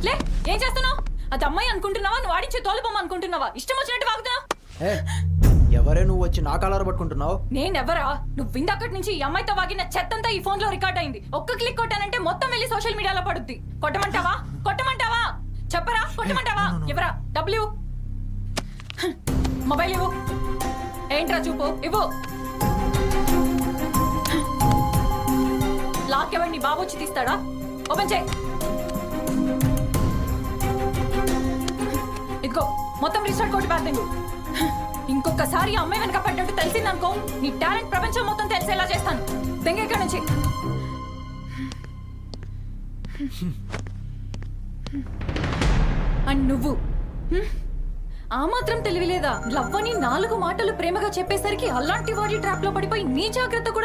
లే, ఏం చేస్తున్నావు? అది అమ్మాయి అనుకుంటున్నావా? నువ్వు ఆడించే తోలుబొమ్మ అనుకుంటున్నావా? ఇష్టం వచ్చినట్టు వాగుతున్నావు. ఎవరే నువ్వు వచ్చి నా కాలర్ పట్టుకుంటున్నావు? నేనెవరా? నువ్వు విందక్కడి నుంచి ఈ అమ్మాయితో వాగిన చెత్తంతా ఈ ఫోన్ లో రికార్డ్ అయింది. ఒక్క క్లిక్ కొట్టానంటే మొత్తం వెళ్ళి సోషల్ మీడియాలో పడుద్ది. కొట్టమంటావా? కొట్టమంటావా? చెప్పరా? కొట్టమంటావా? ఎవరా? డబ్ల్యూ మొబైల్ ఇవ్వు. ఏంట్రా చూపు? ఇవ్వు. లాక్ ఎవరు? నీ బాబు వచ్చి తీస్తాడా? ఓపెన్ చేయి. ఇదిగో మొత్తం రిజిస్టర్ కోటి బ్యాటింగ్. ఇంకొకసారి అమ్మాయి వెనక పడ్డట్టు తెలిసిందనుకో, నీ టాలెంట్ ప్రపంచం మొత్తం తెలిసేలా చేస్తాను. దెంగ ఇక్కడి నుంచి. అండ్ నువ్వు ఆ మాత్రం తెలివిలేదా? లవ్ అని 4 మాటలు ప్రేమగా చెప్పేసరికి అలాంటి వాడి ట్రాప్ లో పడిపోయి నీ జాగ్రత్త కూడా